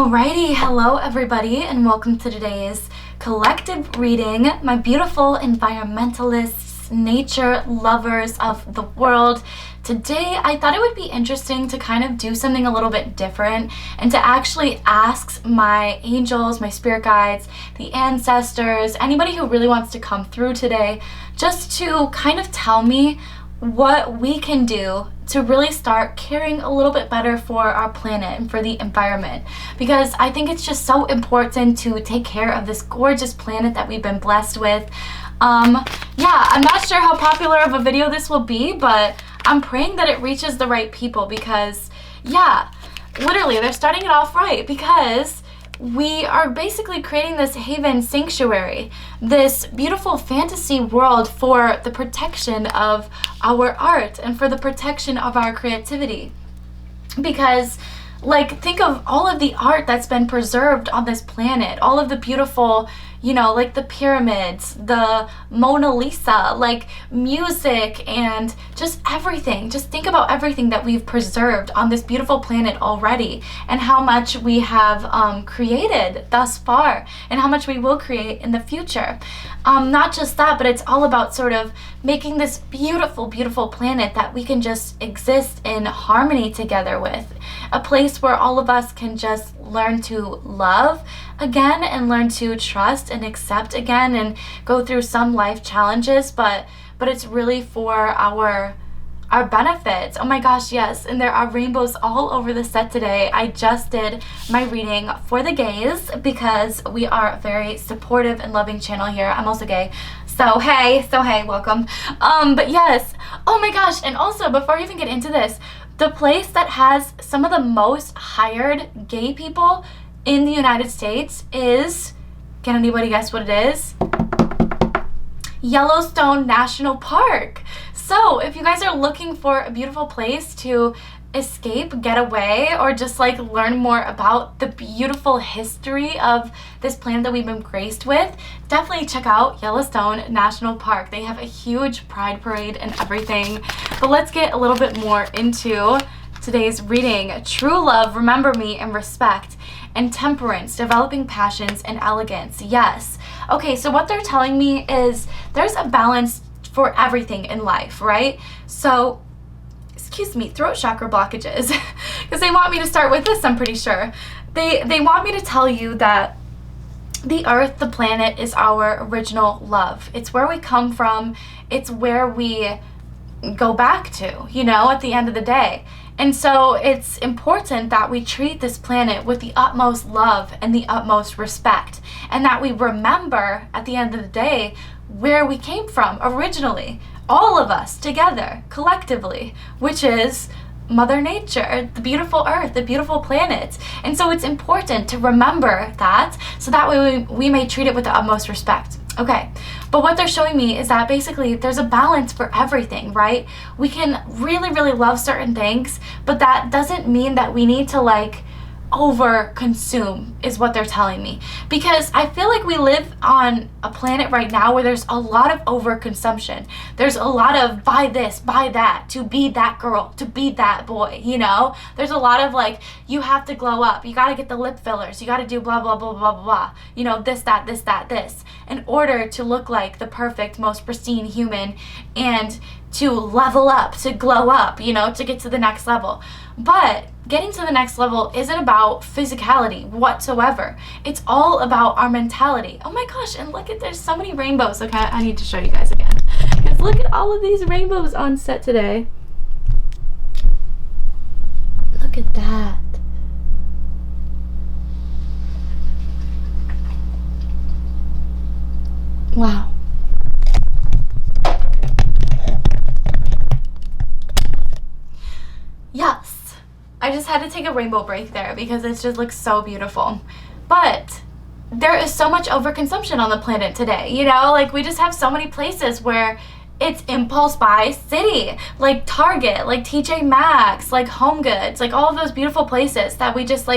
Alrighty, hello everybody, and welcome to today's collective reading. My beautiful environmentalists, nature lovers of the world. Today, I thought it would be interesting to kind of do something a little bit different and to actually ask my angels, my spirit guides, the ancestors, anybody who really wants to come through today, just to kind of tell me what we can do to really start caring a little bit better for our planet and for the environment, because I think it's just so important to take care of this gorgeous planet that we've been blessed with. I'm not sure how popular of a video this will be, but I'm praying that it reaches the right people, because literally they're starting it off right, because we are basically creating this haven sanctuary, this beautiful fantasy world for the protection of our art and for the protection of our creativity. Because, like, think of all of the art that's been preserved on this planet, all of the beautiful, like the pyramids, the Mona Lisa, like music and just everything. Just think about everything that we've preserved on this beautiful planet already, and how much we have created thus far, and how much we will create in the future. Not just that, but it's all about sort of making this beautiful, beautiful planet that we can just exist in harmony together with. A place where all of us can just learn to love again and learn to trust and accept again and go through some life challenges, but it's really for our benefits. Oh my gosh, yes, and there are rainbows all over the set today. I just did my reading for the gays because we are a very supportive and loving channel here. I'm also gay. So hey, welcome. But yes, oh my gosh, and also before I even get into this, the place that has some of the most hired gay people in the United States is, can anybody guess what it is? Yellowstone National Park. So if you guys are looking for a beautiful place to escape, get away, or just like learn more about the beautiful history of this planet that we've been graced with, definitely check out Yellowstone National Park. They have a huge pride parade and everything. But let's get a little bit more into today's reading. True love, remember me, and respect, and temperance, developing passions and elegance. Yes. Okay, so what they're telling me is there's a balance for everything in life, right? So, excuse me, throat chakra blockages, because they want me to start with this, I'm pretty sure. They want me to tell you that the earth, the planet, is our original love. It's where we come from. It's where we go back to, at the end of the day. And so it's important that we treat this planet with the utmost love and the utmost respect, and that we remember at the end of the day where we came from originally, all of us together, collectively, which is Mother Nature, the beautiful earth, the beautiful planet. And so it's important to remember that, so that way we may treat it with the utmost respect. Okay, but what they're showing me is that basically there's a balance for everything, right? We can really, really love certain things, but that doesn't mean that we need to over consume, is what they're telling me. Because I feel like we live on a planet right now where there's a lot of overconsumption. There's a lot of buy this, buy that, to be that girl, to be that boy, There's a lot of you have to glow up, you gotta get the lip fillers, you gotta do blah, blah, blah, blah, blah, blah. This, that, this, that, this, in order to look like the perfect, most pristine human and to level up, to glow up, to get to the next level. But getting to the next level isn't about physicality whatsoever. It's all about our mentality. Oh my gosh, and look at, there's so many rainbows. Okay, I need to show you guys again. Because look at all of these rainbows on set today. Look at that. Wow. Yes. I just had to take a rainbow break there because it just looks so beautiful. But there is so much overconsumption on the planet today, we just have so many places where it's impulse buy city, like Target, like TJ Maxx, like Home Goods, like all of those beautiful places that we just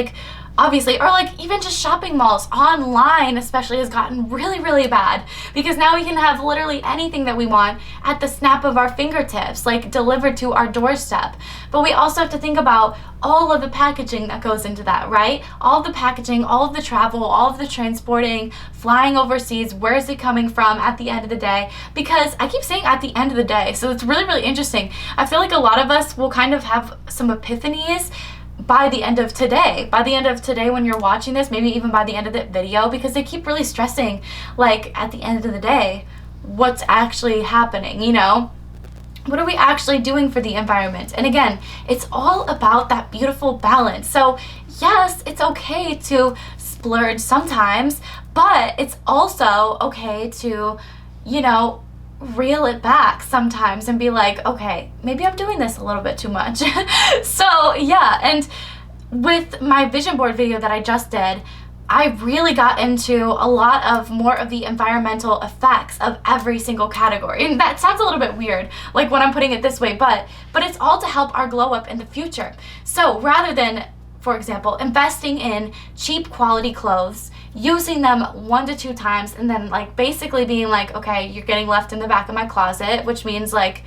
obviously, or like even just shopping malls online especially has gotten really, really bad, because now we can have literally anything that we want at the snap of our fingertips, like delivered to our doorstep. But we also have to think about all of the packaging that goes into that, right? All of the packaging, all of the travel, all of the transporting, flying overseas, where is it coming from at the end of the day? Because I keep saying at the end of the day, so it's really, really interesting. I feel like a lot of us will kind of have some epiphanies by the end of today. By the end of today when you're watching this, maybe even by the end of the video, because they keep really stressing, like, at the end of the day, what's actually happening, you know? What are we actually doing for the environment? And again, it's all about that beautiful balance. So yes, it's okay to splurge sometimes, but it's also okay to, you know, reel it back sometimes and be like, okay, maybe I'm doing this a little bit too much. So yeah, and with my vision board video that I just did, I really got into a lot of more of the environmental effects of every single category. And that sounds a little bit weird, like when I'm putting it this way, but it's all to help our glow up in the future. So rather than, for example, investing in cheap quality clothes, using them 1 to 2 times, and then like basically being like, okay, you're getting left in the back of my closet, which means like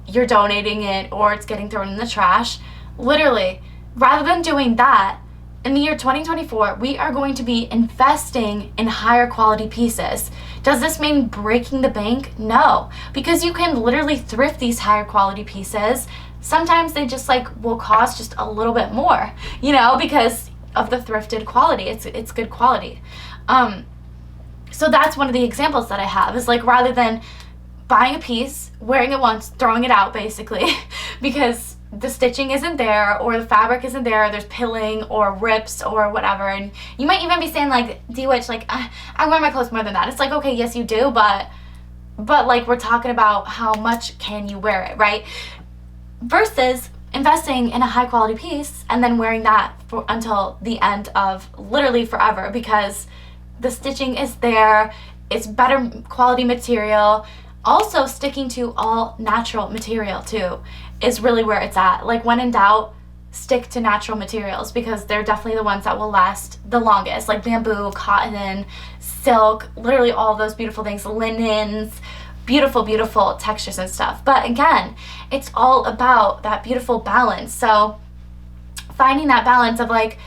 you're donating it or it's getting thrown in the trash. Literally, rather than doing that, in the year 2024, we are going to be investing in higher quality pieces. Does this mean breaking the bank? No, because you can literally thrift these higher quality pieces. Sometimes they just like will cost just a little bit more, you know, because of the thrifted quality. It's good quality. So that's one of the examples that I have, is like, rather than buying a piece, wearing it once, throwing it out basically, because the stitching isn't there or the fabric isn't there, there's pilling or rips or whatever. And you might even be saying like, _Witch, like, I wear my clothes more than that. It's like, okay, yes you do, but like, we're talking about how much can you wear it, right? Versus investing in a high quality piece and then wearing that for until the end of literally forever, because the stitching is there, it's better quality material. Also, sticking to all natural material too is really where it's at. Like, when in doubt, stick to natural materials, because they're definitely the ones that will last the longest, like bamboo, cotton, silk, literally all those beautiful things, linens, beautiful, beautiful textures and stuff. But again, it's all about that beautiful balance. So finding that balance of like,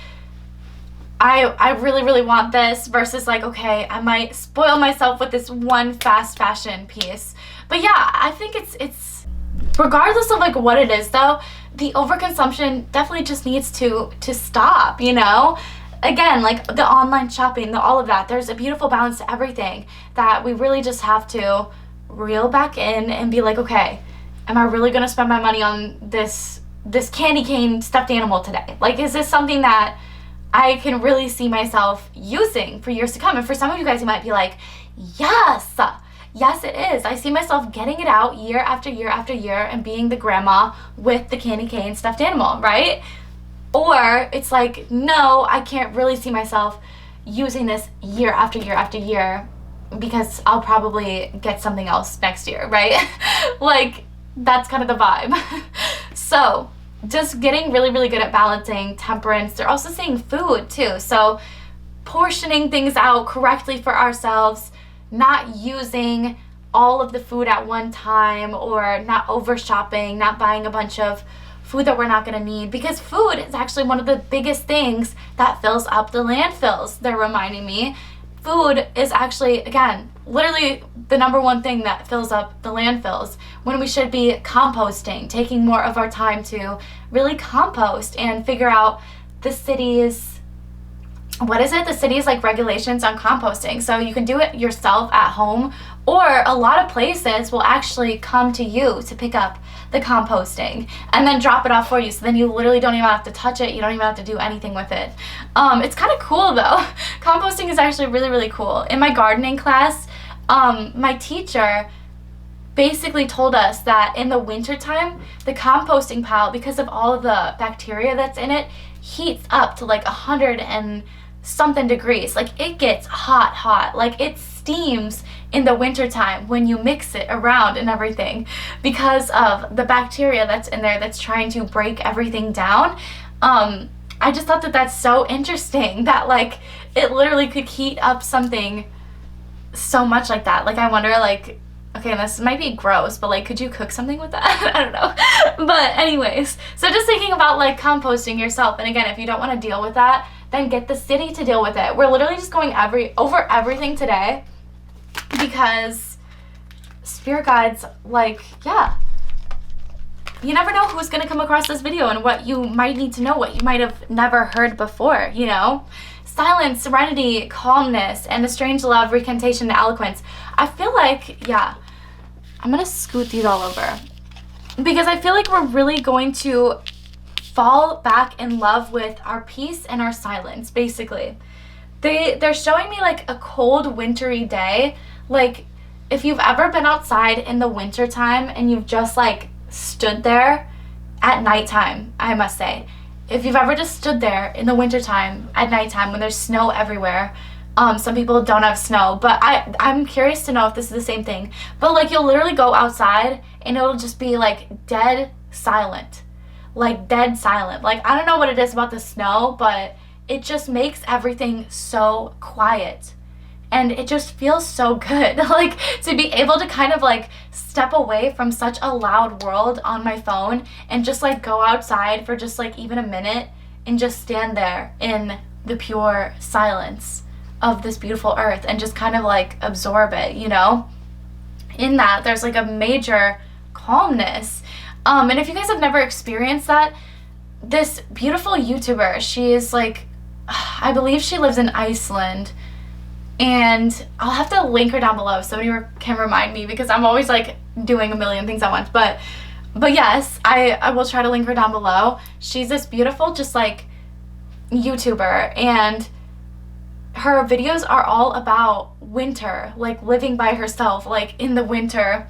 I really, really want this, versus like, okay, I might spoil myself with this one fast fashion piece. But yeah, I think it's regardless of like what it is though, the overconsumption definitely just needs to stop, you know? Again, like the online shopping, all of that, there's a beautiful balance to everything that we really just have to reel back in and be like, okay, am I really gonna spend my money on this candy cane stuffed animal today? Like, is this something that I can really see myself using for years to come? And for some of you guys, you might be like, yes, it is. I see myself getting it out year after year after year and being the grandma with the candy cane stuffed animal, right? Or it's like, no, I can't really see myself using this year after year after year, because I'll probably get something else next year, right? Like, that's kind of the vibe. So just getting really, really good at balancing temperance. They're also saying food too. So portioning things out correctly for ourselves, not using all of the food at one time, or not over shopping, not buying a bunch of food that we're not going to need, because food is actually one of the biggest things that fills up the landfills. They're reminding me food is actually, again, literally the #1 thing that fills up the landfills, when we should be composting, taking more of our time to really compost and figure out the city's, the city's like regulations on composting. So you can do it yourself at home, or a lot of places will actually come to you to pick up the composting and then drop it off for you. So then you literally don't even have to touch it. You don't even have to do anything with it. It's kind of cool though. Composting is actually really, really cool. In my gardening class, my teacher basically told us that in the wintertime, the composting pile, because of all of the bacteria that's in it, heats up to like 100 and something degrees. Like, it gets hot. Like, it steams in the wintertime when you mix it around and everything, because of the bacteria that's in there that's trying to break everything down. I just thought that that's so interesting that like it literally could heat up something so much like that. Like I wonder, like, okay, this might be gross, but like could you cook something with that? I don't know. But anyways, so just thinking about like composting yourself, and again, if you don't want to deal with that, then get the city to deal with it. We're literally just going over everything today because spirit guides, like, yeah, you never know who's going to come across this video and what you might need to know, what you might have never heard before, you know? Silence, serenity, calmness, and the strange love, recantation, and eloquence. I feel like, yeah, I'm going to scoot these all over because I feel like we're really going to fall back in love with our peace and our silence, basically. They're showing me like a cold, wintry day. Like, if you've ever been outside in the winter time and you've just like stood there at nighttime, I must say, if you've ever just stood there in the wintertime at nighttime when there's snow everywhere, some people don't have snow, but I'm curious to know if this is the same thing. But like you'll literally go outside and it'll just be like dead silent. Like dead silent. Like I don't know what it is about the snow, but it just makes everything so quiet. And it just feels so good, like to be able to kind of like step away from such a loud world on my phone and just like go outside for just like even a minute and just stand there in the pure silence of this beautiful earth and just kind of like absorb it, you know? In that, there's like a major calmness. And if you guys have never experienced that, this beautiful YouTuber, she is like, I believe she lives in Iceland, and I'll have to link her down below if somebody can remind me because I'm always like doing a million things at once, but yes, I will try to link her down below. She's this beautiful just like YouTuber, and her videos are all about winter, like living by herself like in the winter,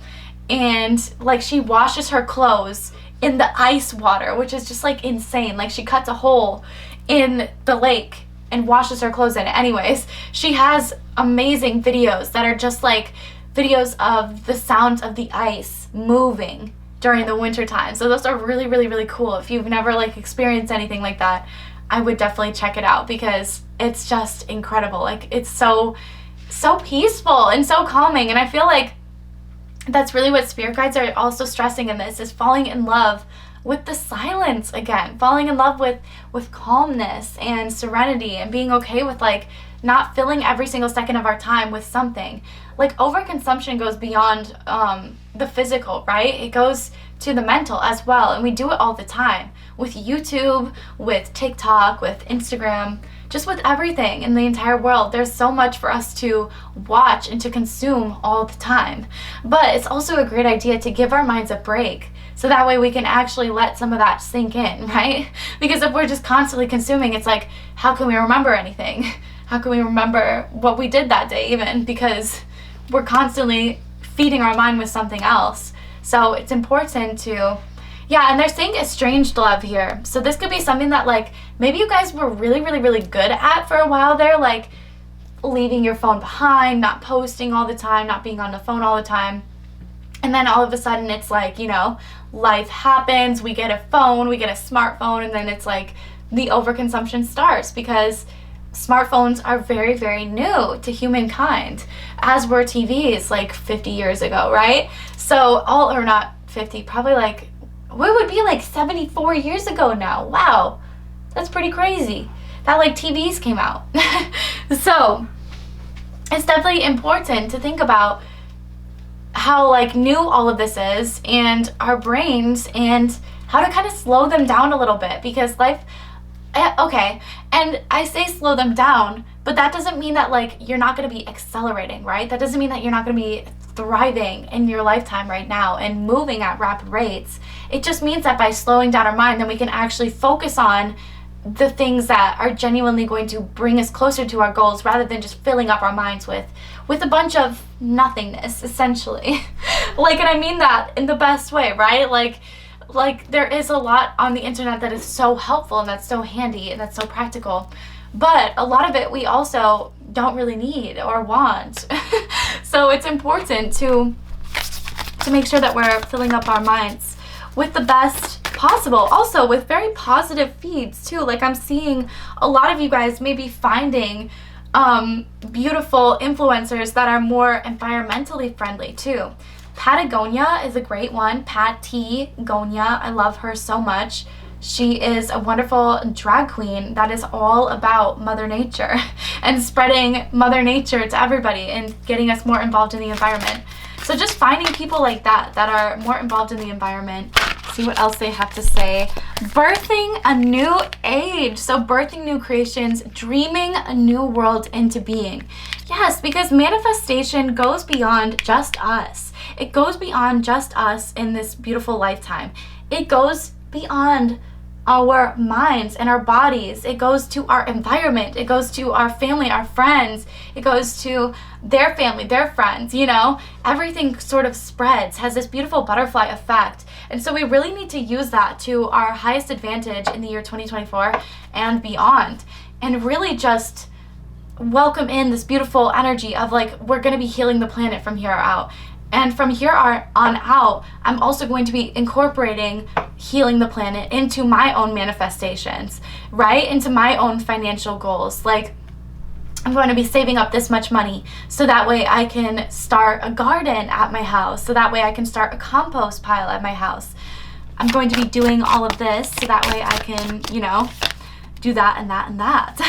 and like she washes her clothes in the ice water, which is just like insane. Like she cuts a hole in the lake and washes her clothes in it. Anyways, she has amazing videos that are just like videos of the sounds of the ice moving during the winter time. So those are really, really, really cool. If you've never like experienced anything like that, I would definitely check it out because it's just incredible. Like it's so peaceful and so calming. And I feel like that's really what spirit guides are also stressing in this, is falling in love with the silence again, falling in love with calmness and serenity and being okay with like not filling every single second of our time with something. Like overconsumption goes beyond the physical, right? It goes to the mental as well, and we do it all the time with YouTube, with TikTok, with Instagram, just with everything in the entire world. There's so much for us to watch and to consume all the time. But it's also a great idea to give our minds a break, so that way we can actually let some of that sink in, right? Because if we're just constantly consuming, it's like, how can we remember anything? How can we remember what we did that day even? Because we're constantly feeding our mind with something else. So it's important to, yeah, and they're saying estranged love here. So this could be something that like, maybe you guys were really, really, really good at for a while there, like leaving your phone behind, not posting all the time, not being on the phone all the time. And then all of a sudden it's like, you know, life happens, we get a phone, we get a smartphone, and then it's like the overconsumption starts because smartphones are very, very new to humankind, as were TVs like 50 years ago, right? So or not 50, probably like, what would be like 74 years ago now? Wow, that's pretty crazy that like TVs came out. So it's definitely important to think about how like new all of this is and our brains and how to kind of slow them down a little bit, because life, okay, and I say slow them down, but that doesn't mean that like you're not going to be accelerating, right? That doesn't mean that you're not going to be thriving in your lifetime right now and moving at rapid rates. It just means that by slowing down our mind, then we can actually focus on the things that are genuinely going to bring us closer to our goals, rather than just filling up our minds with a bunch of nothingness, essentially. Like, and I mean that in the best way, right? Like there is a lot on the internet that is so helpful and that's so handy and that's so practical, but a lot of it we also don't really need or want. So it's important to make sure that we're filling up our minds with the best possible. Also with very positive feeds too. Like I'm seeing a lot of you guys maybe finding beautiful influencers that are more environmentally friendly too. Patagonia is a great one. Patagonia, I love her so much. She is a wonderful drag queen that is all about Mother Nature and spreading Mother Nature to everybody and getting us more involved in the environment. So just finding people like that are more involved in the environment. See what else they have to say. Birthing a new age. So birthing new creations, dreaming a new world into being. Yes, because manifestation goes beyond just us. It goes beyond just us in this beautiful lifetime. It goes beyond our minds and our bodies. It goes to our environment. It goes to our family, our friends. It goes to their family, their friends, you know? Everything sort of spreads, has this beautiful butterfly effect. And so we really need to use that to our highest advantage in the year 2024 and beyond. And really just welcome in this beautiful energy of like, we're going to be healing the planet from here out. And from here on out, I'm also going to be incorporating healing the planet into my own manifestations, right? Into my own financial goals. Like, I'm going to be saving up this much money so that way I can start a garden at my house. So that way I can start a compost pile at my house. I'm going to be doing all of this so that way I can, you know, do that and that and that.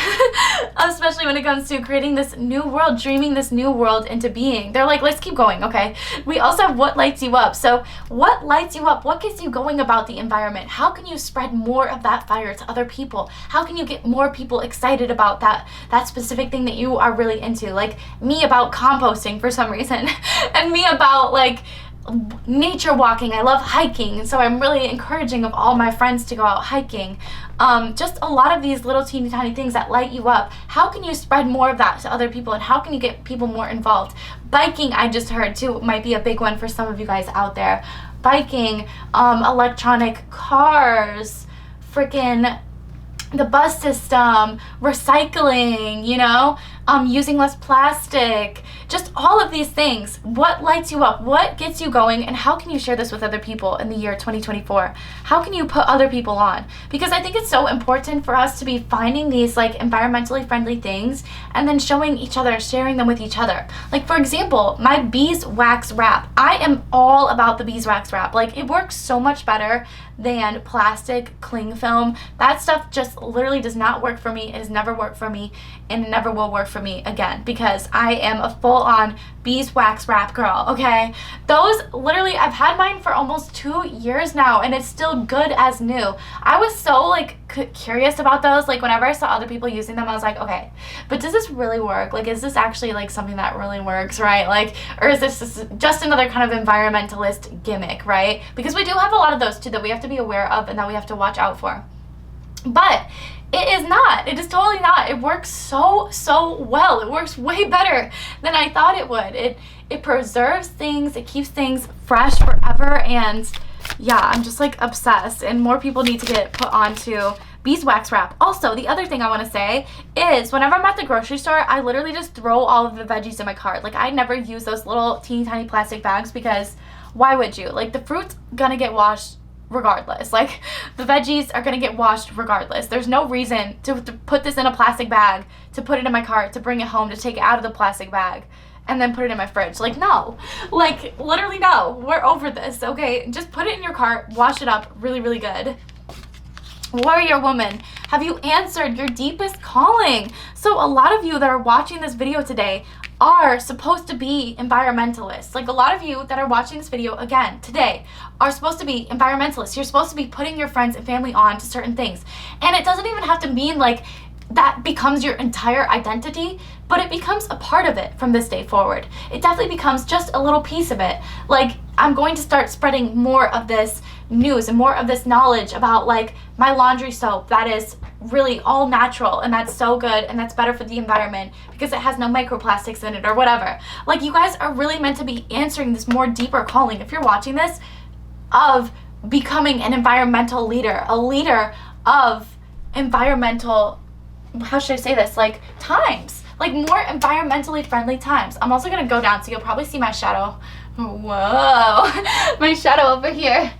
Especially when it comes to creating this new world, dreaming this new world into being. They're like, let's keep going, okay? We also have what lights you up. So what lights you up? What gets you going about the environment? How can you spread more of that fire to other people? How can you get more people excited about that specific thing that you are really into? Like me about composting for some reason, and me about like nature walking. I love hiking, and so I'm really encouraging of all my friends to go out hiking. Just a lot of these little teeny tiny things that light you up. How can you spread more of that to other people, and how can you get people more involved? Biking, I just heard too, might be a big one for some of you guys out there. Biking, electronic cars, freaking the bus system, recycling, you know, using less plastic, just all of these things. What lights you up? What gets you going? And how can you share this with other people in the year 2024? How can you put other people on? Because I think it's so important for us to be finding these like environmentally friendly things and then showing each other, sharing them with each other. Like for example, my beeswax wrap. I am all about the beeswax wrap. Like it works so much better than plastic cling film. That stuff just literally does not work for me. It has never worked for me, and it never will work for me again, because I am a full-on beeswax wrap girl, okay? Those literally, I've had mine for almost 2 years now, and it's still good as new. I was so like curious about those. Like whenever I saw other people using them, I was like, okay, but does this really work? Like, is this actually like something that really works, right? Like, or is this just another kind of environmentalist gimmick, right? Because we do have a lot of those too that we have to be aware of and that we have to watch out for. But it is not. It is totally not. It works so well. It works way better than I thought it would. It preserves things. It keeps things fresh forever. And yeah, I'm just like obsessed. And more people need to get put onto beeswax wrap. Also, the other thing I want to say is whenever I'm at the grocery store, I literally just throw all of the veggies in my cart. Like I never use those little teeny tiny plastic bags, because why would you? Like the fruit's gonna get washed regardless. Like the veggies are gonna get washed regardless. There's no reason to put this in a plastic bag, to put it in my cart, to bring it home, to take it out of the plastic bag and then put it in my fridge. Like no, like literally no, we're over this, okay? Just put it in your cart, wash it up really good. Warrior woman, have you answered your deepest calling? So a lot of you that are watching this video today are supposed to be environmentalists. Like a lot of you that are watching this video again today are supposed to be environmentalists. You're supposed to be putting your friends and family on to certain things. And it doesn't even have to mean like that becomes your entire identity, but it becomes a part of it from this day forward. It definitely becomes just a little piece of it. Like I'm going to start spreading more of this news and more of this knowledge about like my laundry soap that is really all natural, and that's so good, and that's better for the environment because it has no microplastics in it or whatever. Like you guys are really meant to be answering this more deeper calling, if you're watching this, of becoming an environmental leader, a leader of environmental, how should I say this, like times, like more environmentally friendly times. I'm also gonna go down so you'll probably see my shadow. Whoa, my shadow over here.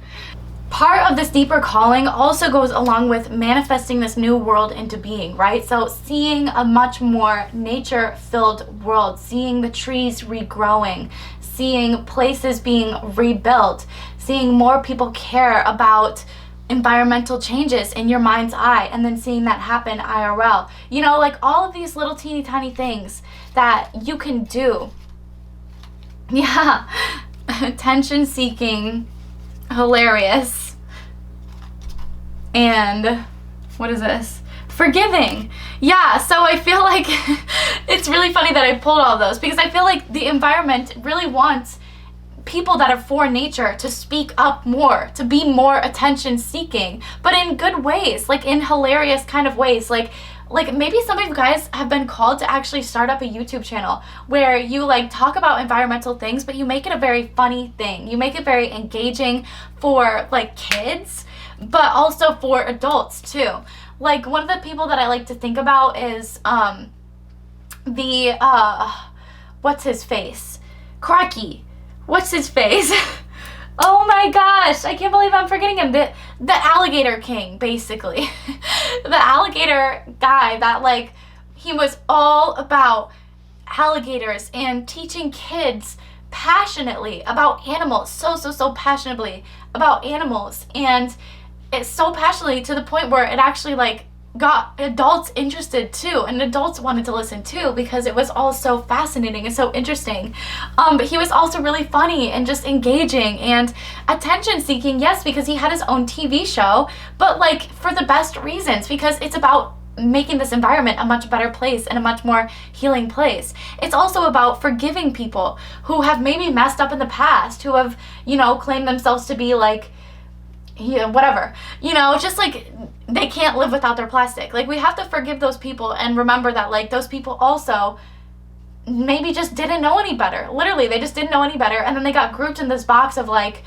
part of this deeper calling also goes along with manifesting this new world into being, right? So seeing a much more nature-filled world, seeing the trees regrowing, seeing places being rebuilt, seeing more people care about environmental changes in your mind's eye, and then seeing that happen IRL. You know, like all of these little teeny tiny things that you can do. Yeah. Attention seeking, hilarious, and what is this? Forgiving. Yeah, so I feel like it's really funny that I pulled all those, because I feel like the environment really wants people that are for nature to speak up more, to be more attention seeking, but in good ways, like in hilarious kind of ways. Like maybe some of you guys have been called to actually start up a YouTube channel where you like talk about environmental things, but you make it a very funny thing. You make it very engaging for like kids, but also for adults too. Like one of the people that I like to think about is what's his face? Cracky. What's his face? Oh my gosh, I can't believe I'm forgetting him. The alligator king, basically. The alligator guy that like, he was all about alligators and teaching kids passionately about animals. So passionately about animals. And it's so passionately to the point where it actually like got adults interested too, and adults wanted to listen too, because it was all so fascinating and so interesting. But he was also really funny and just engaging and attention seeking, yes, because he had his own TV show, but like for the best reasons, because it's about making this environment a much better place and a much more healing place. It's also about forgiving people who have maybe messed up in the past, who have, you know, claimed themselves to be like, yeah, whatever, you know, just like they can't live without their plastic. Like we have to forgive those people and remember that like those people also maybe just didn't know any better. Literally, they just didn't know any better, and then they got grouped in this box of like,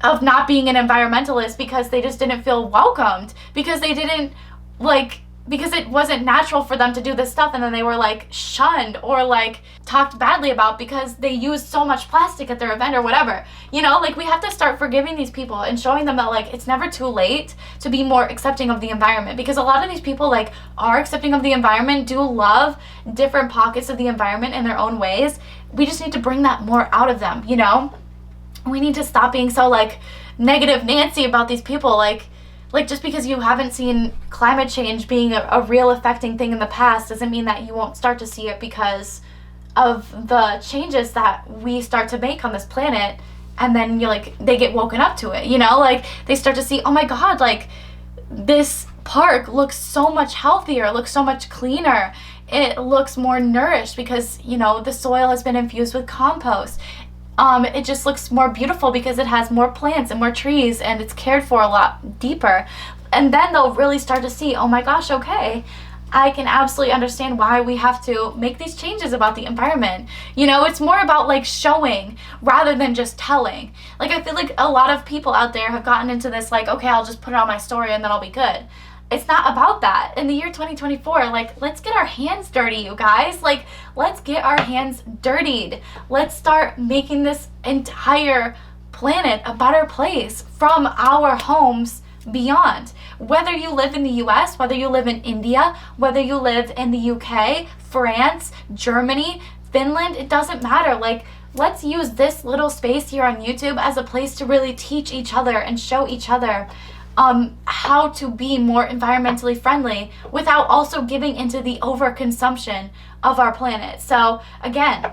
of not being an environmentalist because they just didn't feel welcomed, because they didn't like, because it wasn't natural for them to do this stuff, and then they were like shunned or like talked badly about because they used so much plastic at their event or whatever. You know, like we have to start forgiving these people and showing them that like it's never too late to be more accepting of the environment, because a lot of these people like are accepting of the environment, do love different pockets of the environment in their own ways. We just need to bring that more out of them, you know? We need to stop being so like negative Nancy about these people. Like just because you haven't seen climate change being a real affecting thing in the past doesn't mean that you won't start to see it because of the changes that we start to make on this planet. And then you're like, they get woken up to it, you know, like they start to see, oh my God, like this park looks so much healthier, looks so much cleaner. It looks more nourished because, you know, the soil has been infused with compost. It just looks more beautiful because it has more plants and more trees, and it's cared for a lot deeper. And then they'll really start to see, oh my gosh, okay, I can absolutely understand why we have to make these changes about the environment. You know, it's more about like showing rather than just telling. Like I feel like a lot of people out there have gotten into this like, okay, I'll just put it on my story and then I'll be good. It's not about that. In the year 2024, like, let's get our hands dirty, you guys. Like, let's get our hands dirtied. Let's start making this entire planet a better place from our homes beyond. Whether you live in the US, whether you live in India, whether you live in the UK, France, Germany, Finland, it doesn't matter. Like, let's use this little space here on YouTube as a place to really teach each other and show each other how to be more environmentally friendly without also giving into the overconsumption of our planet. So again,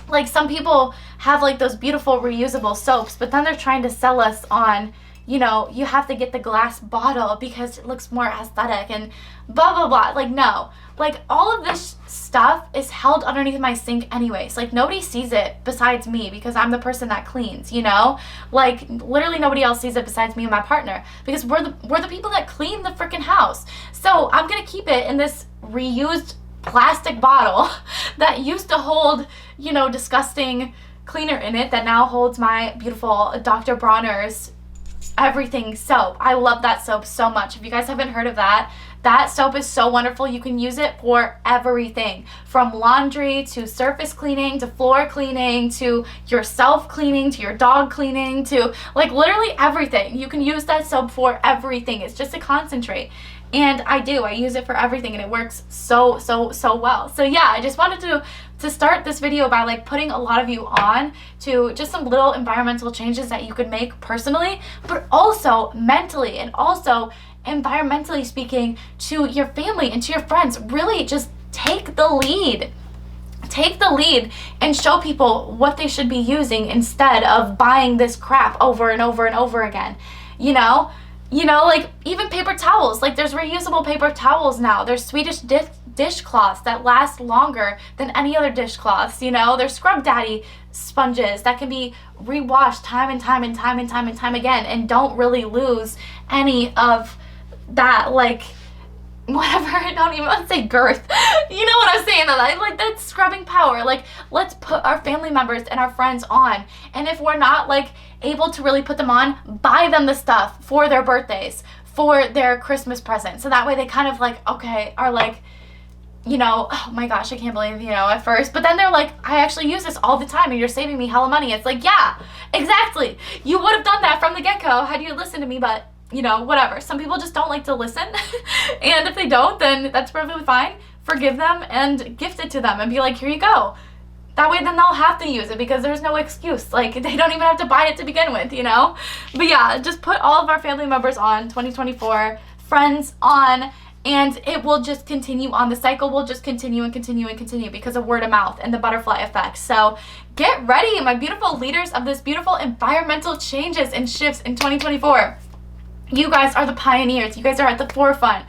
like some people have like those beautiful reusable soaps, but then they're trying to sell us on, you know, you have to get the glass bottle because it looks more aesthetic and blah, blah, blah. Like, no. Like, all of this stuff is held underneath my sink anyways. Like, nobody sees it besides me because I'm the person that cleans, you know? Like, literally nobody else sees it besides me and my partner because we're the people that clean the freaking house. So I'm gonna keep it in this reused plastic bottle that used to hold, you know, disgusting cleaner in it that now holds my beautiful Dr. Bronner's everything soap. I love that soap so much. If you guys haven't heard of that, That soap is so wonderful. You can use it for everything, from laundry to surface cleaning to floor cleaning to yourself cleaning to your dog cleaning to like literally everything. You can use that soap for everything. It's just a concentrate. And I use it for everything, and it works so well. So yeah, I just wanted to start this video by like putting a lot of you on to just some little environmental changes that you could make personally, but also mentally and also environmentally speaking to your family and to your friends. Really just take the lead. Take the lead and show people what they should be using instead of buying this crap over and over and over again. You know, like even paper towels. Like there's reusable paper towels now. There's Swedish dishcloths that last longer than any other dishcloths. You know, there's Scrub Daddy sponges that can be rewashed time and time again and don't really lose any of that, like, whatever, I don't even want to say girth. You know what I'm saying? Like that scrubbing power. Like, let's put our family members and our friends on. And if we're not like able to really put them on, buy them the stuff for their birthdays, for their Christmas present. So that way they kind of like, okay, are like, you know, oh my gosh, I can't believe, you know, at first. But then they're like, I actually use this all the time and you're saving me hella money. It's like, yeah, exactly. You would have done that from the get-go had you listened to me, but you know, whatever. Some people just don't like to listen. And if they don't, then that's perfectly fine. Forgive them and gift it to them and be like, here you go. That way then they'll have to use it because there's no excuse. Like, they don't even have to buy it to begin with, you know? But yeah, just put all of our family members on 2024, friends on, and it will just continue on. The cycle will just continue and continue and continue because of word of mouth and the butterfly effect. So get ready, my beautiful leaders of this beautiful environmental changes and shifts in 2024. You guys are the pioneers. You guys are at the forefront.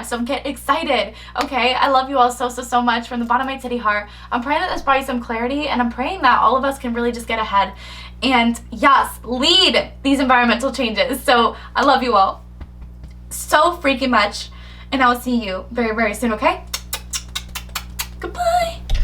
So get excited. Okay, I love you all so much from the bottom of my titty heart. I'm praying that this brought you some clarity, and I'm praying that all of us can really just get ahead and yes, lead these environmental changes. So I love you all so freaking much, and I will see you very soon. Okay, goodbye.